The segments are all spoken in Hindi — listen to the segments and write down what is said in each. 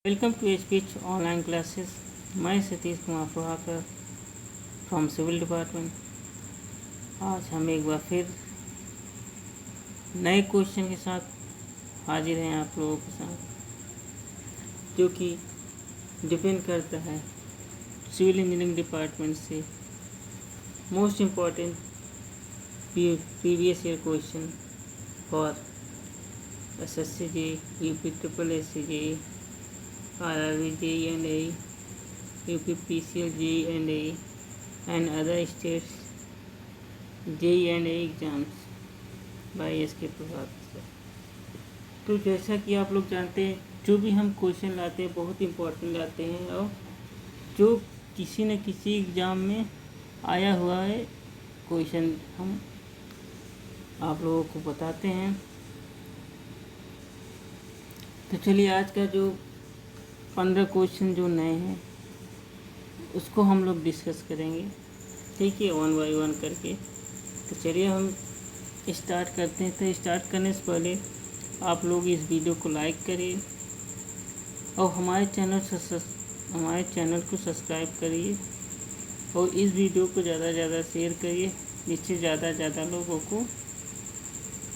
Welcome to speech online classes. मैं Satish Kumar Prabhakar from civil department. आज हम एक बार फिर नए क्वेश्चन के साथ हाजिर हैं आप लोगों के साथ, जो कि डिपेंड करता है सिविल इंजीनियरिंग डिपार्टमेंट से most important previous year question for SSC JEE, UP SSC JEE, RRB JEE and AE, UP PCL JEE and AE, and other states JEE and AE exams by SK Prabhakar. तो जैसा कि आप लोग जानते हैं, जो भी हम क्वेश्चन लाते हैं बहुत इम्पोर्टेंट लाते हैं और जो किसी न किसी एग्ज़ाम में आया हुआ है क्वेश्चन हम आप लोगों को बताते हैं। तो चलिए आज का जो 15 क्वेश्चन जो नए हैं उसको हम लोग डिस्कस करेंगे, ठीक है, वन बाय वन करके। तो चलिए हम स्टार्ट करते हैं। तो स्टार्ट करने से पहले आप लोग इस वीडियो को लाइक करिए और हमारे चैनल को सब्सक्राइब करिए और इस वीडियो को ज़्यादा से ज़्यादा शेयर करिए, जिससे ज़्यादा से ज़्यादा लोगों को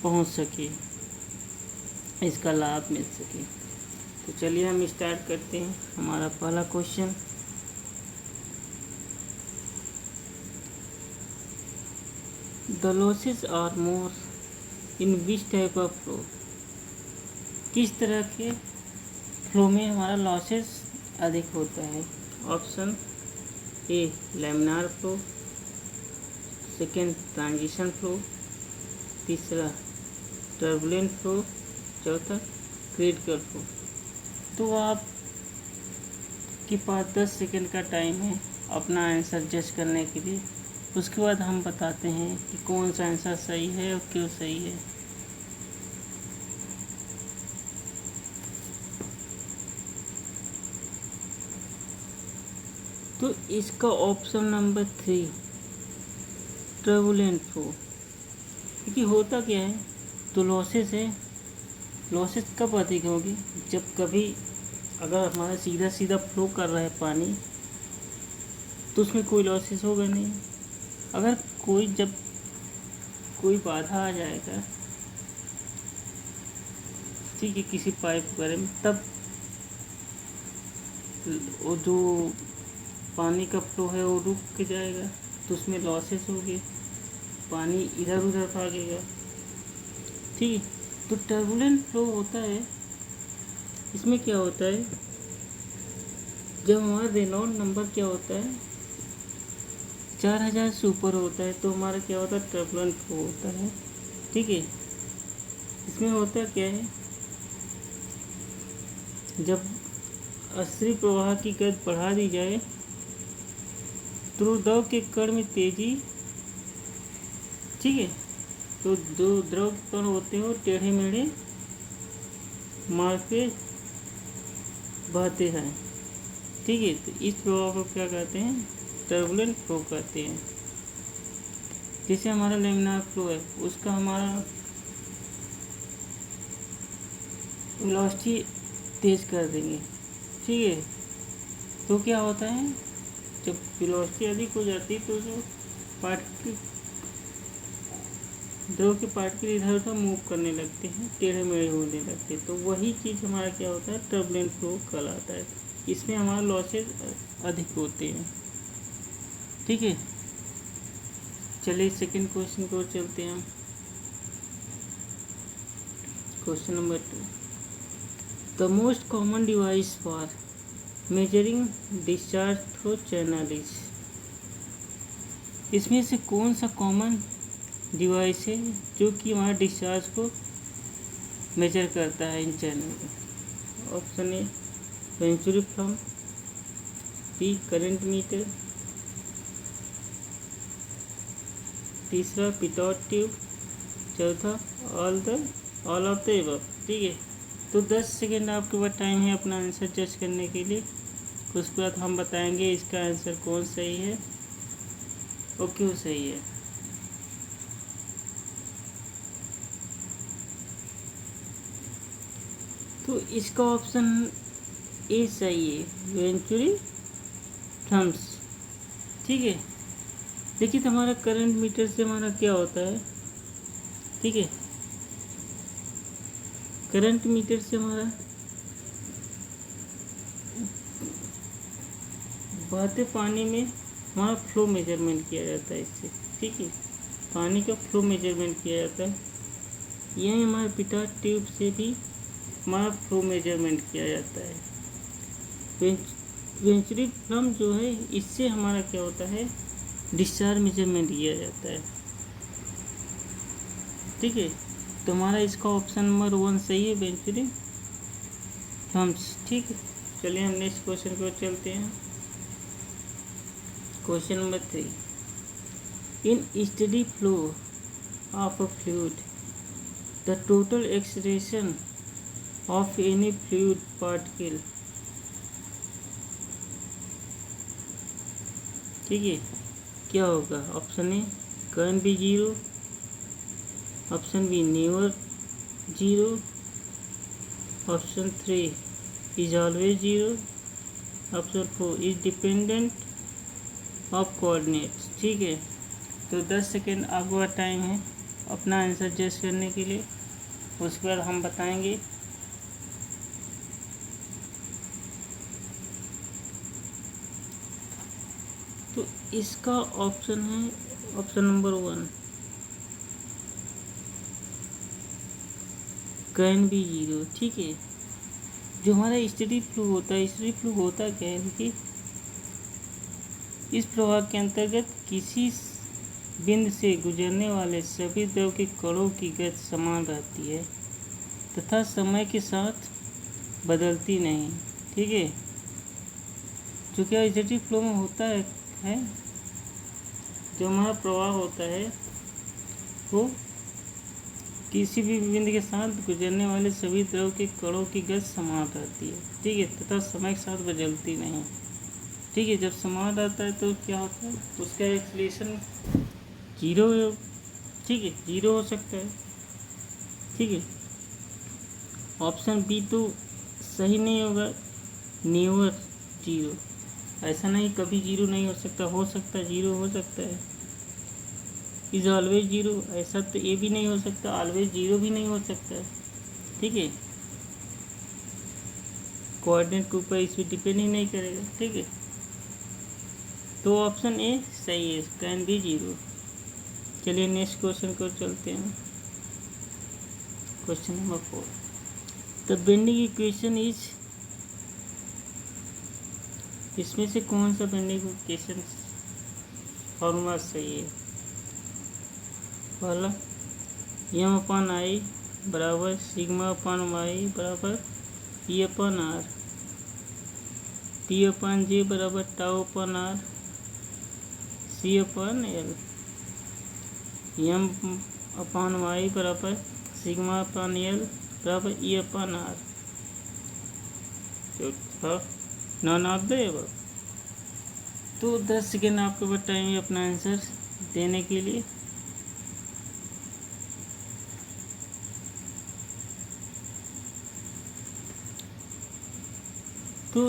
पहुंच सके, इसका लाभ मिल सके। तो चलिए हम स्टार्ट करते हैं। हमारा पहला question, the losses are more in which type of flow. किस तरह के फ्लो में हमारा लॉसेस अधिक होता है? ऑप्शन ए laminar flow, second transition flow, तीसरा टर्बुलेंट फ्लो, चौथा क्रिटिकल फ्लो। तो आप के पास 10 सेकंड का टाइम है अपना आंसर जज करने के लिए। उसके बाद हम बताते हैं कि कौन सा आंसर सही है और क्यों सही है। तो इसका ऑप्शन नंबर 3 टर्बुलेंट फ्लो। क्योंकि होता क्या है, तो लॉसेस है, लॉसेस कब अधिक होगी? जब कभी अगर हमारा सीधा सीधा फ्लो कर रहा है पानी तो उसमें कोई लॉसेस होगा नहीं। अगर जब कोई बाधा आ जाएगा, ठीक है, किसी पाइप वगैरह में, तब वो जो पानी का फ्लो है वो रुक के जाएगा, तो उसमें लॉसेस होगी, पानी इधर उधर भागेगा, ठीक है। तो टर्बुलेंट फ्लो होता है, इसमें क्या होता है, जब हमारा रेनॉल्ड नंबर क्या होता है 4000 से ऊपर होता है, तो हमारा क्या होता है, टर्बुलेंट फ्लो होता है, ठीक है। इसमें होता क्या है, जब अश्री प्रवाह की गति बढ़ा दी जाए तो द्रव के कण में तेजी, ठीक है, तो जो द्रव कण होते हैं वो टेढ़े मेढ़े मार्ग पे बहते हैं, ठीक है। तो इस प्रवाह को क्या कहते हैं, टर्बुलेंट फ्लो कहते हैं। जैसे हमारा लैमिनार फ्लो है, उसका हमारा वेलोसिटी तेज कर देंगे, ठीक है। तो क्या होता है, जब वेलोसिटी अधिक हो जाती है तो जो पार्टिकल, द्रव के पार्टिकल इधर उधर मूव करने लगते हैं, टेढ़े मेढ़े होने लगते हैं, तो वही चीज़ हमारा क्या होता है, टर्बुलेंट फ्लो कहलाता है। इसमें हमारा लॉसेस अधिक होते हैं, ठीक है। चलिए सेकंड क्वेश्चन को चलते हैं। Question number 2, the most common device for measuring discharge through channel is. इसमें से कौन सा कॉमन डिवाइस है जो कि हमारे डिस्चार्ज को मेजर करता है इन चैनल में? Option A venturi flume, B current meter, तीसरा पिटॉट ट्यूब, चौथा ऑल ऑफ द एबव, ठीक है। तो 10 सेकेंड आपके पास टाइम है अपना आंसर जज करने के लिए। उसके बाद हम बताएंगे इसका आंसर कौन सही है और क्यों सही है। तो इसका ऑप्शन ए सही है, वेंचुरी थम्स। ठीक है, देखिए तो हमारा करंट मीटर से हमारा क्या होता है। ठीक है, करंट मीटर से हमारा बहते पानी में हमारा फ्लो मेजरमेंट किया जाता है इससे। ठीक है, पानी का फ्लो मेजरमेंट किया जाता है। यही हमारे पिटाट ट्यूब से भी हमारा फ्लो मेजरमेंट किया जाता है। वेंचुरी फ्लम जो है, इससे हमारा क्या होता है, डिस्चार्ज मेजरमेंट किया जाता है। ठीक है, तो हमारा इसका ऑप्शन नंबर 1 सही है, वेंचुरी फ्लम्स। ठीक है, चलिए हम नेक्स्ट क्वेश्चन की ओर चलते हैं। Question number 3, in steady flow of a fluid the total acceleration of any fluid particle. ठीक है, क्या होगा? Option A can be zero, option be never zero, option 3 is always zero, option 4 is dependent of coordinates. ठीक है, तो 10 सेकेंड आपका टाइम है अपना आंसर जज करने के लिए, उसके बाद हम बताएंगे। तो इसका ऑप्शन है option number 1 can be zero. ठीक है, जो हमारा स्टेडी फ्लो होता है, स्टेडी फ्लो होता क्या है कि इस प्रवाह के अंतर्गत किसी बिंदु से गुजरने वाले सभी द्रव के कणों की गति समान रहती है तथा समय के साथ बदलती नहीं। ठीक है, जो क्या स्टेडी फ्लो में होता है, जो हमारा प्रवाह होता है वो किसी भी बिंदु के साथ गुजरने वाले सभी द्रव के कणों की गति समान रहती है। ठीक है, तथा समय के साथ बदलती नहीं। ठीक है, जब समान रहता है तो क्या होता है, उसका एक्सलेशन जीरो। ठीक है, जीरो हो सकता है। ठीक है, ऑप्शन बी तो सही नहीं होगा, नेवर जीरो। ऐसा नहीं कभी जीरो नहीं हो सकता जीरो हो सकता है। इज ऑलवेज जीरो, ऐसा तो ये भी नहीं हो सकता, ऑलवेज जीरो भी नहीं हो सकता है। ठीक है, कोऑर्डिनेट के ऊपर इस पर डिपेंड ही नहीं करेगा। ठीक है, तो ऑप्शन ए सही है, कैन बी जीरो। चलिए नेक्स्ट क्वेश्चन को चलते हैं। Question number 4, the bending equation is, इसमें से कौन सा बेंडिंग इक्वेशन फॉर्मूला सही है? पहला एम अपन आई बराबर सिग्मा अपन वाई बराबर E upon are, T upon J बराबर tau upon R, C upon L, M upon Y बराबर सिग्मा अपन एल बराबर E upon R. None of the above. तो 10 सेकेंड आपके पास टाइम है अपना आंसर देने के लिए। तो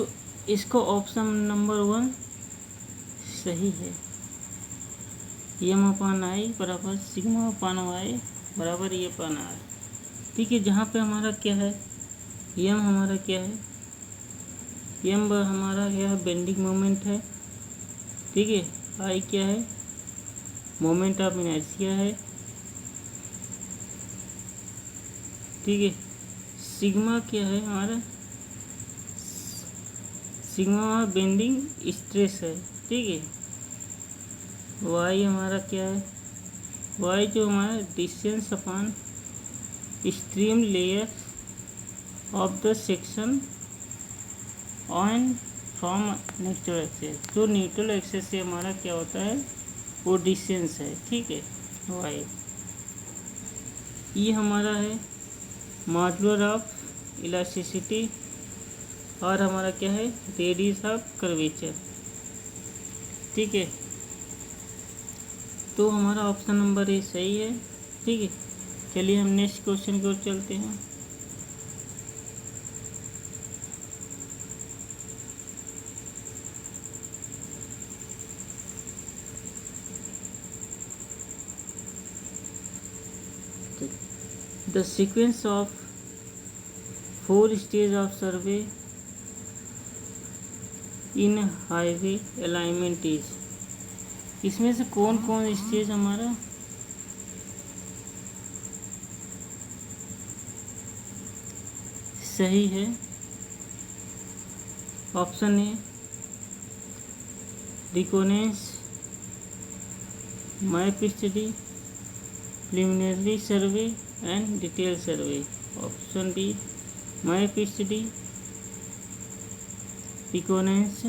इसको ऑप्शन नंबर 1 सही है, एम अपन आई बराबर सिग्मा अपन वाई बराबर ई अपन आर। ठीक है, जहाँ पे हमारा क्या है, एम हमारा क्या है, एम हमारा क्या है, बेंडिंग मोमेंट है। ठीक है, आई क्या है, मोमेंट ऑफ इनर्शिया है। ठीक है, सिग्मा क्या है हमारा, सिग्मा बेंडिंग स्ट्रेस है। ठीक है, वाई हमारा क्या है, वाई जो हमारा distance upon stream layer of the section on from neutral axis. जो न्यूट्रल एक्सेस से हमारा क्या होता है, वो डिस्टेंस है। ठीक है, वाई। ये हमारा है मॉड्यूलर ऑफ इलास्टिसिटी, और हमारा क्या है, रेडियस ऑफ कर्वेचर। ठीक है, तो हमारा ऑप्शन नंबर ए सही है। ठीक है, चलिए हम नेक्स्ट क्वेश्चन की ओर चलते हैं। The sequence of 4 stage of survey in highway alignment is. इसमें से कौन कौन स्टेज हमारा सही है? Option A reconnaissance, map study, preliminary survey and detail survey. Option B map study, reconnaissance,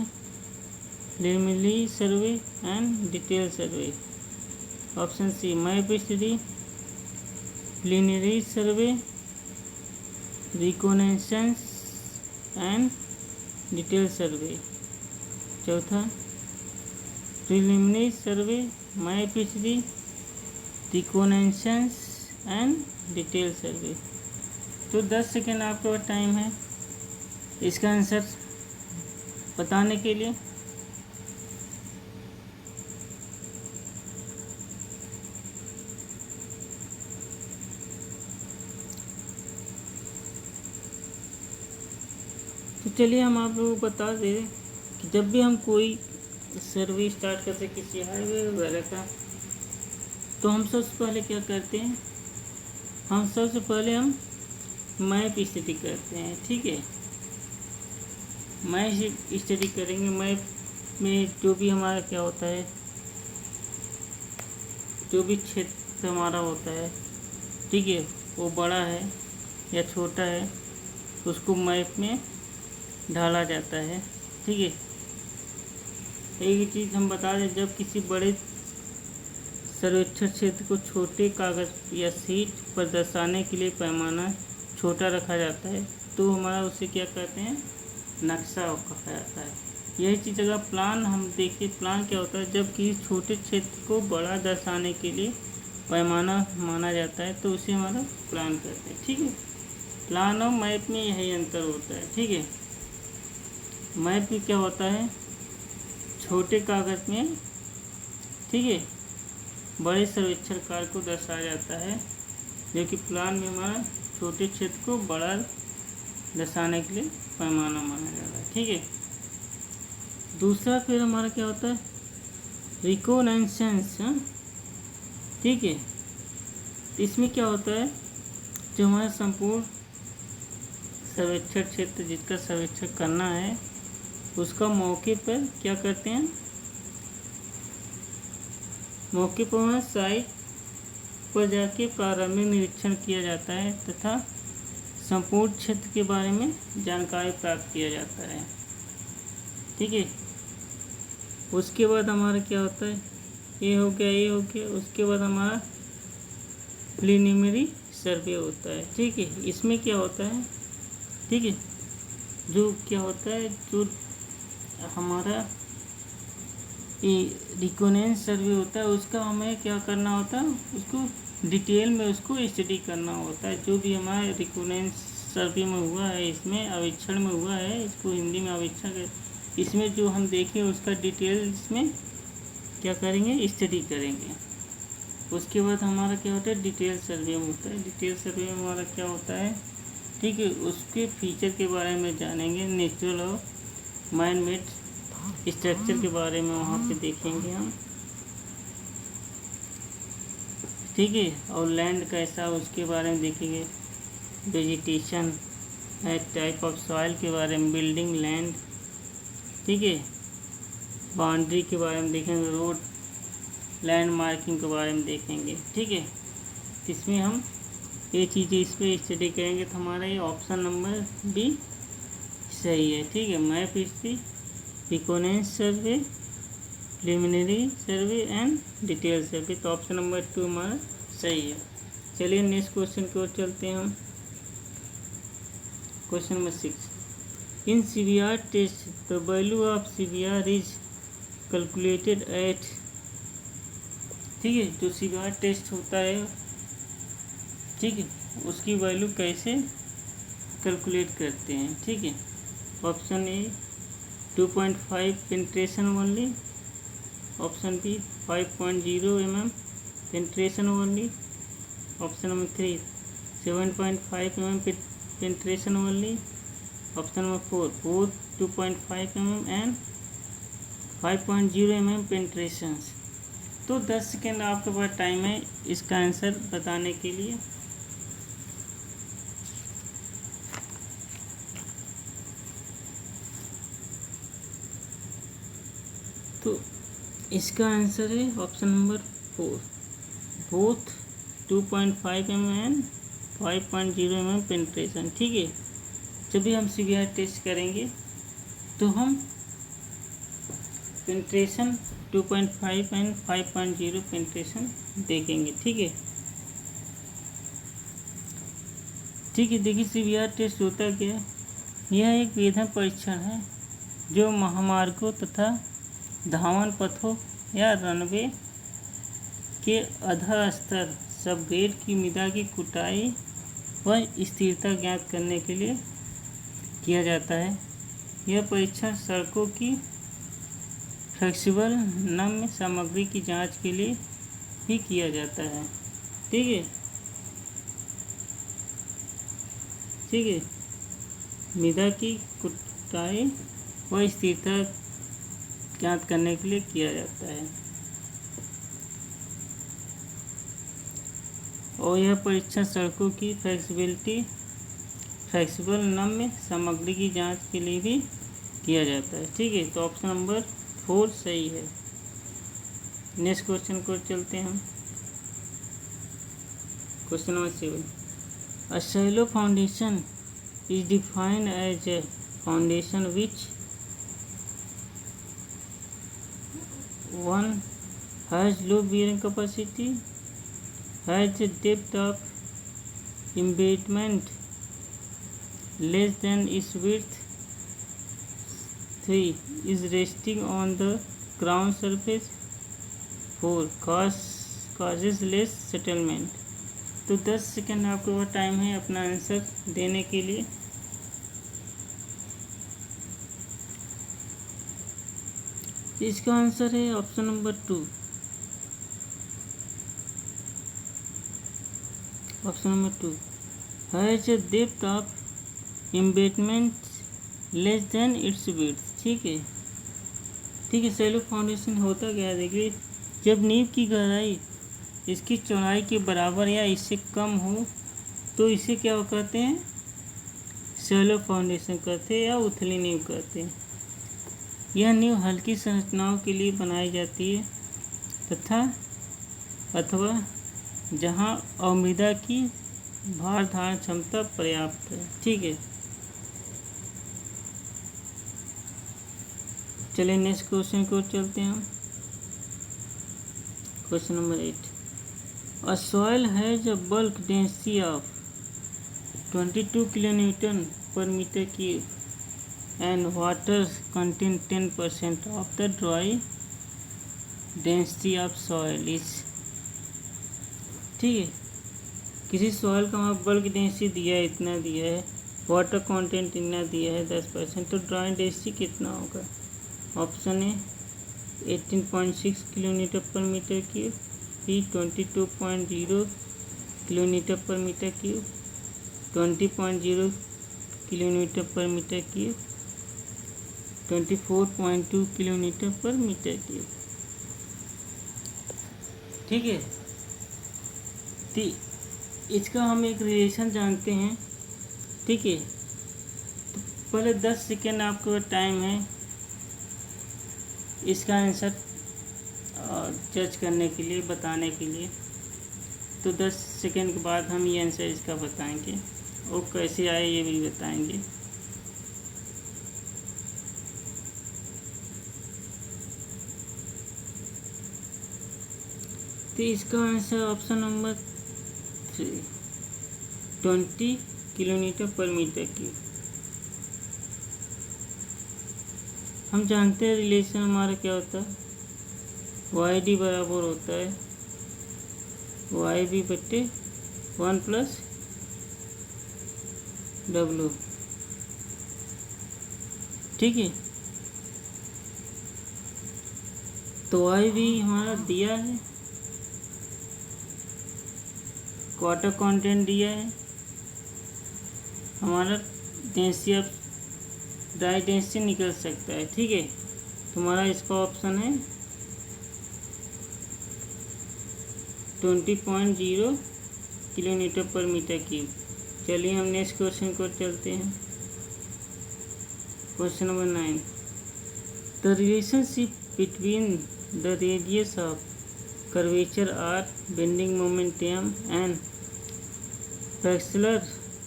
preliminary survey and detail survey. Option C map study, preliminary survey, reconnaissance and detail survey. चौथा preliminary survey, map study, reconnaissance and detail survey. तो 10 सेकेंड आपके पास टाइम है इसका आंसर बताने के लिए। तो चलिए हम आप लोगों को बता दें कि जब भी हम कोई सर्वे स्टार्ट करते किसी हाईवे वगैरह का, तो हम सबसे पहले क्या करते हैं, हम सबसे पहले हम मैप स्टडी करते हैं। ठीक है, मैप स्टडी करेंगे। मैप में जो भी हमारा क्या होता है, जो भी क्षेत्र हमारा होता है, ठीक है, वो बड़ा है या छोटा है, उसको मैप में ढाला जाता है। ठीक है, एक चीज़ हम बता दें, जब किसी बड़े सर्वेक्षण क्षेत्र को छोटे कागज़ या सीट पर दर्शाने के लिए पैमाना छोटा रखा जाता है, तो हमारा उसे क्या कहते हैं, नक्शा कहा जाता है। यही चीज़ अगर प्लान हम देखिए, प्लान क्या होता है, जब किसी छोटे क्षेत्र को बड़ा दर्शाने के लिए पैमाना माना जाता है, तो उसे हमारा प्लान कहते हैं। ठीक है, प्लान और मैप में यही अंतर होता है। ठीक है, मैप में क्या होता है, छोटे कागज़ में, ठीक है, बड़े सर्वेक्षण कार्य को दर्शाया जाता है, जबकि प्लान में हमारा छोटे क्षेत्र को बड़ा दर्शाने के लिए पैमाना माना जाता है। ठीक है, दूसरा फिर हमारा क्या होता है, रिकॉनेसेंस। ठीक है, इसमें क्या होता है, जो हमारा संपूर्ण सर्वेक्षण क्षेत्र जिसका सर्वेक्षण करना है, उसका मौके पर क्या करते हैं, मौके पर वहाँ साइट पर जाके प्रारंभिक निरीक्षण किया जाता है तथा संपूर्ण क्षेत्र के बारे में जानकारी प्राप्त किया जाता है। ठीक है, उसके बाद हमारा क्या होता है, ये हो गया, उसके बाद हमारा प्रिलिमिनरी सर्वे होता है। ठीक है, इसमें क्या होता है, ठीक है, जो क्या होता है, जो हमारा ये रिकॉनेंस सर्वे होता है, उसका हमें क्या करना होता है, उसको डिटेल में उसको स्टडी करना होता है। जो भी हमारा रिकॉनेंस सर्वे में हुआ है, इसमें आवेक्षण में हुआ है, इसको हिंदी में आवेक्षण, इसमें जो हम देखें उसका डिटेल इसमें क्या करेंगे, स्टडी करेंगे। उसके बाद हमारा क्या होता है, डिटेल सर्वे में होता है। डिटेल सर्वे में हमारा क्या होता है, ठीक है, उसके फीचर के बारे में जानेंगे, नेचुरल और मैन मेड स्ट्रक्चर के बारे में वहाँ पे देखेंगे हम। ठीक है, और लैंड कैसा उसके बारे में देखेंगे, वेजिटेशन, टाइप ऑफ सॉइल के बारे में, बिल्डिंग, लैंड, ठीक है, बाउंड्री के बारे में देखेंगे, रोड, लैंड मार्किंग के बारे में देखेंगे। ठीक है, इसमें हम ये चीज़ें इस पर स्टडी करेंगे, तो हमारा ये ऑप्शन नंबर बी सही है। ठीक है, map history, reconnaissance survey, preliminary survey and detail survey, तो ऑप्शन नंबर 2 हमारा सही है। चलिए नेक्स्ट क्वेश्चन की ओर चलते हैं हम। Question number 6, in CVR test the value of CVR is calculated at. ठीक है, जो सीवीआर टेस्ट होता है, ठीक है, उसकी वैल्यू कैसे कैलकुलेट करते हैं। ठीक है, option A 2.5 penetration only, option B 5.0 mm penetration only, option number 3 7.5 mm penetration only. Option number 4, both 2.5 mm and 5.0 mm penetrations. तो 10 सेकेंड आपके पास टाइम है इसका आंसर बताने के लिए। तो इसका आंसर है option number 4, both 2.5 mm and 5.0 mm penetration. ठीक है, जब भी हम सीवीआर टेस्ट करेंगे तो हम पेंट्रेशन 2.5 एंड 5.0 पेंट्रेशन देखेंगे। ठीक है, देखिए सीवीआर टेस्ट होता क्या है। यह एक वेधन परीक्षण है जो महामार्गों तथा धावन पथों या रनवे के अधः स्तर सबग्रेड की मृदा की कुटाई व स्थिरता ज्ञात करने के लिए किया जाता है। यह परीक्षण सड़कों की फ्लेक्सिबल नम्य सामग्री की जांच के लिए भी किया जाता है। ठीक है, मृदा की कुटाई व स्थिरता ज्ञात करने के लिए किया जाता है और यह परीक्षण सड़कों की फ्लेक्सिबल नम्य सामग्री की जांच के लिए भी किया जाता है। ठीक है, तो ऑप्शन नंबर 4 सही है। नेक्स्ट क्वेश्चन को चलते हैं हम। Question number 7, a shallow foundation is defined as a foundation which 1 has low bearing capacity, has a depth of embedment less than its width, 3 is resting on the ground surface, 4 causes less settlement। तो 10 सेकेंड आपके पास टाइम है अपना आंसर देने के लिए। इसका आंसर है option number 2, has a depth of embedment less than it's width. ठीक है, शैलो फाउंडेशन होता क्या है। देखिए, जब नींव की गहराई इसकी चौड़ाई के बराबर या इससे कम हो तो इसे क्या कहते हैं, शैलो फाउंडेशन कहते हैं या उथली नींव कहते हैं। यह नींव हल्की संरचनाओं के लिए बनाई जाती है अथवा जहां अवमृदा की भार धारण क्षमता पर्याप्त है। ठीक है, चलिए नेक्स्ट क्वेश्चन को चलते हैं हम। Question number 8, a soil has a bulk density of 22 kilonewton per metre cube and water contain 10% of the dry density of soil is। ठीक है, किसी सॉइल का वहाँ बल्क डेंसिटी दिया है, इतना दिया है, वाटर कंटेंट इतना दिया है 10%, तो ड्राई डेंसिटी कितना होगा। ऑप्शन है 18.6 किलोमीटर पर मीटर क्यूब, बी 22.0 किलोमीटर पर मीटर क्यूब, 20.0 किलोमीटर पर मीटर क्यूब, 24.2 किलोमीटर पर मीटर क्यूब। ठीक है, तो इसका हम एक रिलेशन जानते हैं। ठीक है, तो पहले 10 सेकेंड आपको टाइम है इसका आंसर जज करने के लिए, बताने के लिए। तो 10 सेकेंड के बाद हम ये आंसर इसका बताएंगे और कैसे आए ये भी बताएंगे। तो इसका आंसर ऑप्शन नंबर 3, 20 किलोमीटर पर मीटर क्यूब। हम जानते हैं रिलेशन हमारा क्या होता है, वाई डी बराबर होता है वाई बी बट्टे 1 प्लस डब्लू। ठीक है, तो वाई बी हमारा दिया है, वाटर कंटेंट दिया है हमारा डेंसिटी ऑफ ड्राई डेंसिटी निकल सकता है। ठीक है, तुम्हारा इसका ऑप्शन है 20.0 किलोमीटर पर मीटर क्यूब। चलिए हम नेक्स्ट क्वेश्चन को चलते हैं। Question number 9, the relationship between the radius of curvature R, bending moment m and fractional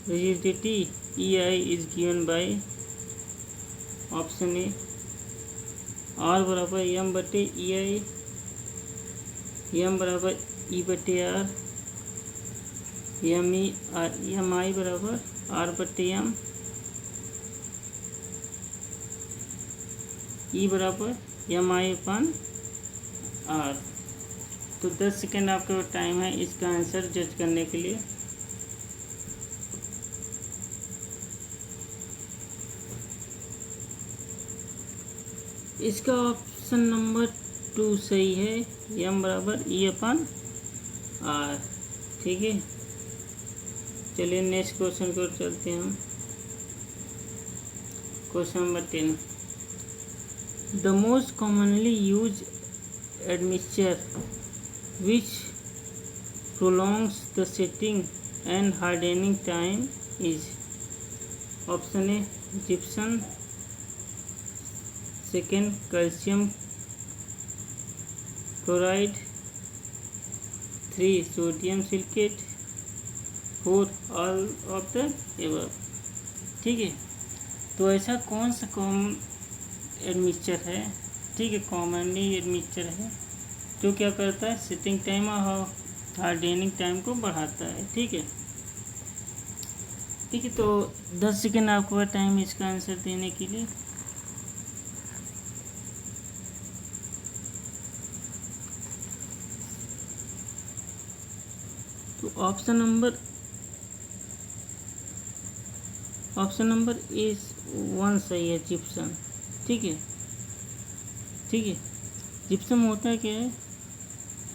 rigidity EI is given by option A R बराबर m बटे EI, m बराबर E बटे R, MI बराबर R बटे M, E बराबर MI अपन R। तो 10 सेकेंड आपका टाइम है इसका आंसर जज करने के लिए। इसका ऑप्शन नंबर 2 सही है, m बराबर E अपन R। ठीक है, चलिए नेक्स्ट क्वेश्चन को चलते हैं हम। Question number 10, the most commonly use admixture which prolongs the setting and hardening time is, option A gypsum, second calcium chloride, 3 sodium silicate, 4 all of the above. ठीक है, तो ऐसा कौन सा कॉमन एडमिक्सचर है, ठीक है, कॉमनली एडमिक्सचर है जो क्या करता है, सेटिंग टाइम और हार्डनिंग टाइम को बढ़ाता है। ठीक है, ठीक है, तो 10 सेकेंड आपको टाइम इसका आंसर देने के लिए। तो ऑप्शन नंबर ए 1 सही है, जिप्सम। ठीक है, ठीक है, जिप्सम होता क्या है,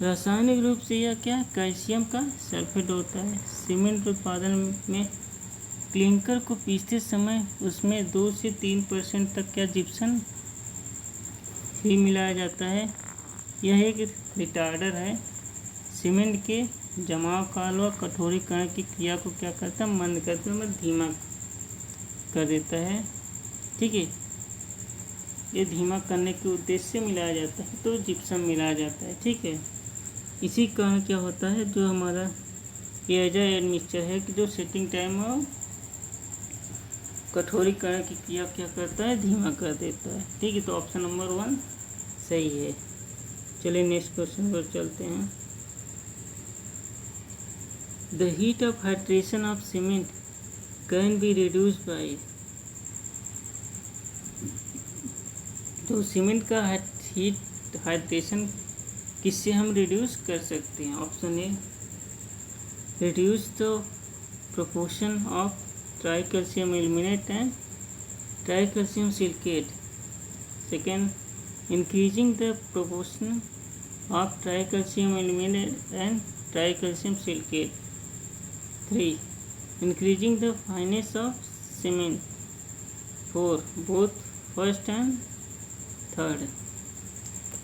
रासायनिक रूप से यह क्या कैल्शियम का सल्फेट होता है। सीमेंट उत्पादन में क्लिंकर को पीसते समय उसमें 2 से 3% तक क्या जिप्सम ही मिलाया जाता है। यह एक रिटार्डर है, सीमेंट के जमाव काल व कठोरीकरण की क्रिया को क्या करता है, मंद करते हुए धीमा कर देता है। ठीक है, ये धीमा करने के उद्देश्य से मिलाया जाता है, तो जिप्सम मिलाया जाता है। ठीक है, इसी कारण क्या होता है, जो हमारा एजा एडमिक्सचर है कि जो सेटिंग टाइम और कठोरीकरण की क्रिया क्या करता है, धीमा कर देता है। ठीक है, तो ऑप्शन नंबर 1 सही है। चलिए नेक्स्ट क्वेश्चन पर चलते हैं। The heat of hydration of cement can be reduced by, तो सीमेंट का हीट हाइड्रेशन किससे हम रिड्यूस कर सकते हैं। Option A reduce the proportion of try calcium aluminate and try calcium silicate, second increasing the proportion of try calcium aluminate and try calcium silicate, 3 increasing the fineness of cement, 4 both first and third।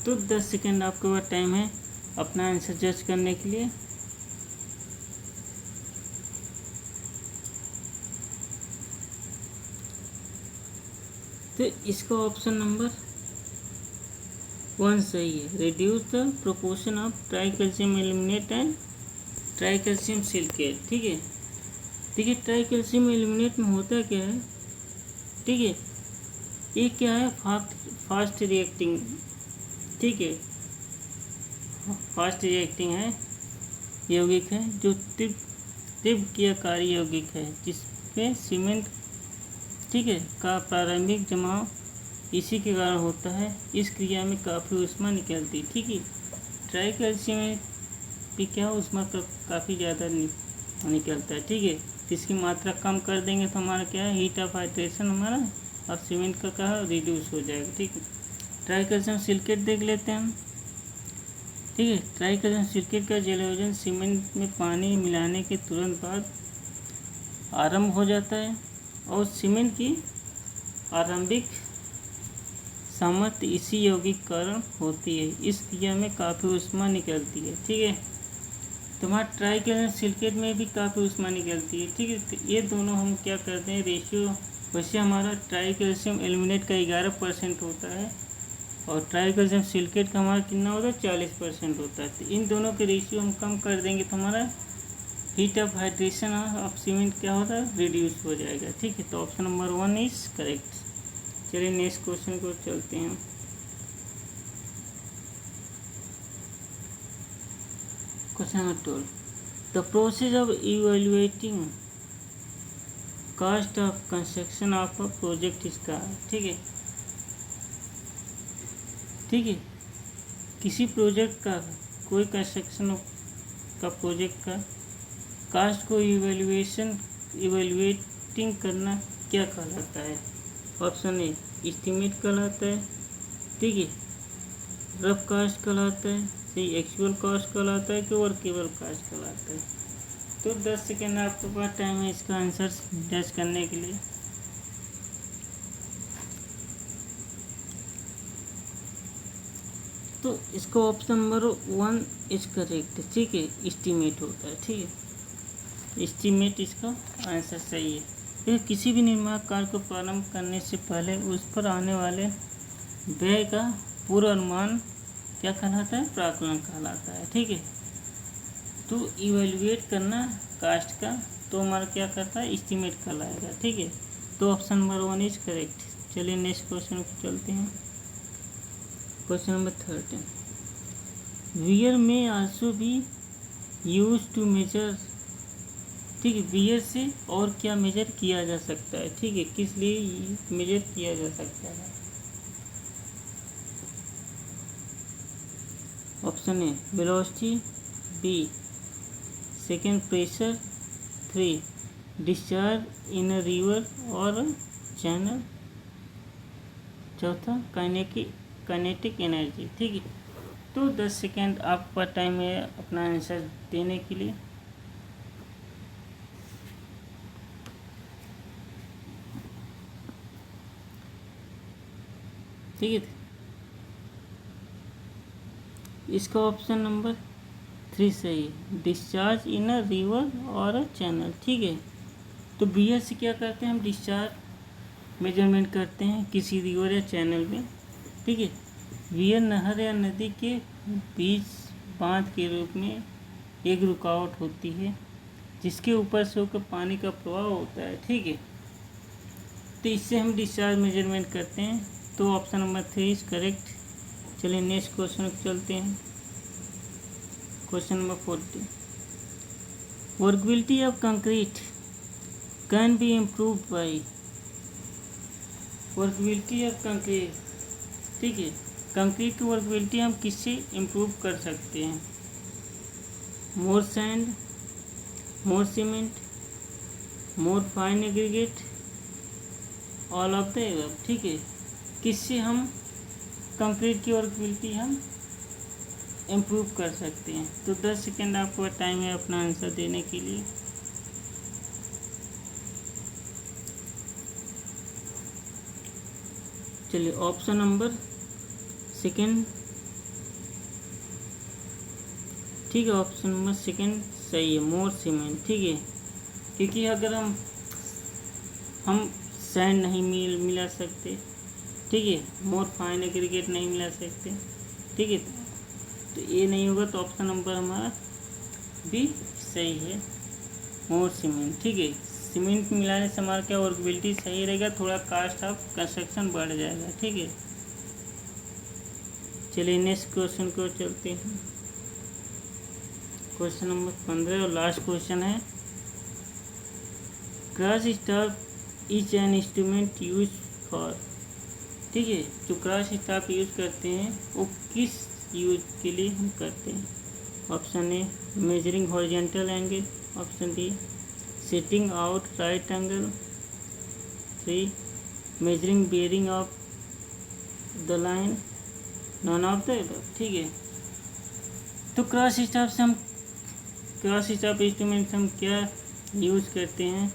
तो 10 सेकेंड आपके पास टाइम है अपना आंसर जज करने के लिए। तो इसका ऑप्शन नंबर 1 सही है, reduce the proportion of try calcium aluminate and try calcium silicate. ठीक है, ठीक है, ट्राई कैल्शियम एल्यूमिनेट में होता क्या है, ठीक है, ये क्या है, फास्ट रिएक्टिंग, ठीक है, फास्ट रिएक्टिंग है, यौगिक है, जो तीव्र क्रियाकारी यौगिक है, जिसपे सीमेंट, ठीक है, का प्रारंभिक जमाव इसी के कारण होता है। इस क्रिया में काफ़ी ऊष्मा निकलती। ठीक है, ट्राई कैल्शियम भी क्या ऊष्मा काफ़ी ज़्यादा निकलता है। ठीक है, इसकी मात्रा कम कर देंगे तो हमारा क्या है, हीट ऑफ हाइड्रेशन हमारा और सीमेंट का क्या है, रिड्यूस हो जाएगा। ठीक है, ट्राई कैल्शियम सिलिकेट देख लेते हैं हम। ठीक है, ट्राई कैल्शियम सिलिकेट का जलयोजन सीमेंट में पानी मिलाने के तुरंत बाद आरंभ हो जाता है और सीमेंट की आरंभिक सामर्थ्य इसी यौगिक कारण होती है। इस क्रिया में काफ़ी ऊष्मा निकलती है। ठीक है, तुम्हारा ट्राइक्लोराइड सिलिकेट में भी काफ़ी ऊष्मा निकलती है। ठीक है, तो ये दोनों हम क्या करते हैं रेशियो, वैसे हमारा ट्राइकैल्शियम एल्यूमिनेट का 11% होता है और ट्राइकैल्शियम सिलिकेट का हमारा कितना होता है 40% होता है। तो इन दोनों के रेशियो हम कम कर देंगे तो हमारा heat of hydration of cement क्या होता है रिड्यूस हो जाएगा। ठीक है, तो ऑप्शन नंबर 1 इज करेक्ट। चलिए नेक्स्ट क्वेश्चन को चलते हैं। Question number 12, the process of evaluating cost of construction of a project is का। ठीक है, ठीक है, किसी प्रोजेक्ट का कोई कंस्ट्रक्शन का प्रोजेक्ट का कास्ट को इवेल्युएटिंग करना क्या कहलाता है। ऑप्शन ए एस्टीमेट कहलाता है, ठीक है, रफ कास्ट कहलाता है, सही एक्चुअल कास्ट कहलाता है कि वर्केबल कास्ट कहलाता है। तो 10 सेकेंड आपके पास टाइम है इसका आंसर जज करने के लिए। तो इसका ऑप्शन नंबर 1 इज करेक्ट। ठीक है, एस्टीमेट होता है। ठीक है, एस्टीमेट इसका आंसर सही है। फिर किसी भी निर्माण कार्य को प्रारंभ करने से पहले उस पर आने वाले व्यय का पूर्वानुमान क्या कहलाता है प्राकलन कहलाता है। ठीक है, तो इवेल्युएट करना कास्ट का तो हमारा क्या करता है एस्टीमेट कहलाएगा। ठीक है, तो ऑप्शन नंबर 1 इज करेक्ट। चलिए नेक्स्ट क्वेश्चन को चलते हैं। Question number 13, weir may also be use to measure. ठीक है, वियर से और क्या मेजर किया जा सकता है। ठीक है, किस लिए मेजर किया जा सकता है। Option A velocity, B second pressure, 3 discharge in a river और चैनल, चौथा काइनेटिक एनर्जी। ठीक है, तो 10 सेकेंड आपका टाइम है अपना आंसर देने के लिए। ठीक है, इसका ऑप्शन नंबर 3 सही है, डिस्चार्ज इन अ रिवर और अ चैनल। ठीक है, तो बियर से क्या करते हैं हम डिस्चार्ज मेजरमेंट करते हैं किसी रिवर या चैनल में। ठीक है, बियर नहर या नदी के बीच बांध के रूप में एक रुकावट होती है जिसके ऊपर से होकर पानी का प्रवाह होता है। ठीक है, तो इससे हम डिस्चार्ज मेजरमेंट करते हैं। तो ऑप्शन नंबर 3 इज करेक्ट। चलिए नेक्स्ट क्वेश्चन को चलते हैं। Question number 14, workability of concrete can be improved by. Workability of concrete, ठीक है, कंक्रीट की वर्कबिलिटी हम किससे इम्प्रूव कर सकते हैं। More sand, more cement, more fine aggregate, all of the above. ठीक है, किससे हम कंक्रीट की वर्कबिलिटी हम इम्प्रूव कर सकते हैं। तो 10 सेकेंड आपको टाइम है अपना आंसर देने के लिए। चलिए ऑप्शन नंबर सेकेंड, ठीक है, ऑप्शन नंबर सेकेंड सही है, मोर सीमेंट। ठीक है, क्योंकि अगर हम सैंड नहीं मिला सकते, ठीक है, मोर फाइन एग्रीगेट नहीं मिला सकते, ठीक है, तो ये नहीं होगा। तो ऑप्शन नंबर हमारा भी सही है, मोर सीमेंट। ठीक है, सीमेंट मिलाने से हमारा क्या वर्कबिलिटी सही रहेगा, थोड़ा कास्ट ऑफ कंस्ट्रक्शन बढ़ जाएगा। ठीक है, चलिए नेक्स्ट क्वेश्चन को चलते हैं। क्वेश्चन नंबर 15 और लास्ट क्वेश्चन है, cross staff is an instrument use for. ठीक है, जो क्रॉस स्टाफ यूज करते हैं वो किस यूज के लिए हम करते हैं। Option A measuring horizontal angle, option be setting out right angle, 3 measuring bearing of the line, non of the above. ठीक है, तो क्रॉस स्टाफ इंस्ट्रूमेंट से हम क्या यूज़ करते हैं।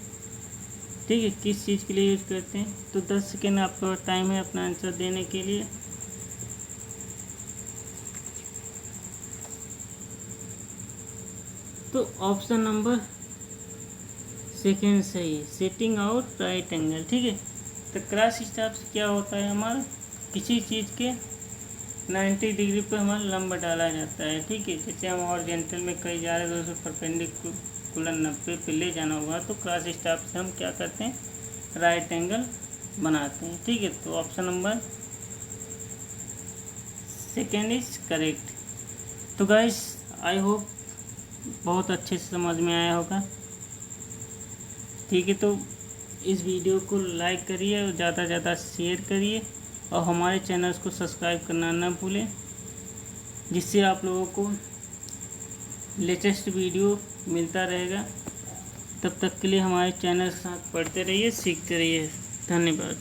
ठीक है, किस चीज़ के लिए यूज करते हैं। तो 10 सेकेंड आपका टाइम है अपना आंसर देने के लिए। तो ऑप्शन नंबर सेकेंड सही है, सिटिंग आउट राइट एंगल। ठीक है, तो क्रॉस स्टाफ से क्या होता है, हमारा किसी चीज़ के 90 डिग्री पर हमारा लंब डाला जाता है। ठीक है, जैसे हम हॉरिजॉन्टल में कहीं जा रहे हैं तो उसे परपेंडिकुलर 90 पे ले जाना होगा, तो क्रॉस स्टाफ से हम क्या करते हैं, राइट एंगल बनाते हैं। ठीक है, तो option number second is correct. तो गाइस आई होप बहुत अच्छे से समझ में आया होगा। ठीक है, तो इस वीडियो को लाइक करिए और ज़्यादा से ज़्यादा शेयर करिए और हमारे चैनल्स को सब्सक्राइब करना ना भूलें, जिससे आप लोगों को लेटेस्ट वीडियो मिलता रहेगा। तब तक के लिए हमारे चैनल के साथ पढ़ते रहिए, सीखते रहिए। धन्यवाद।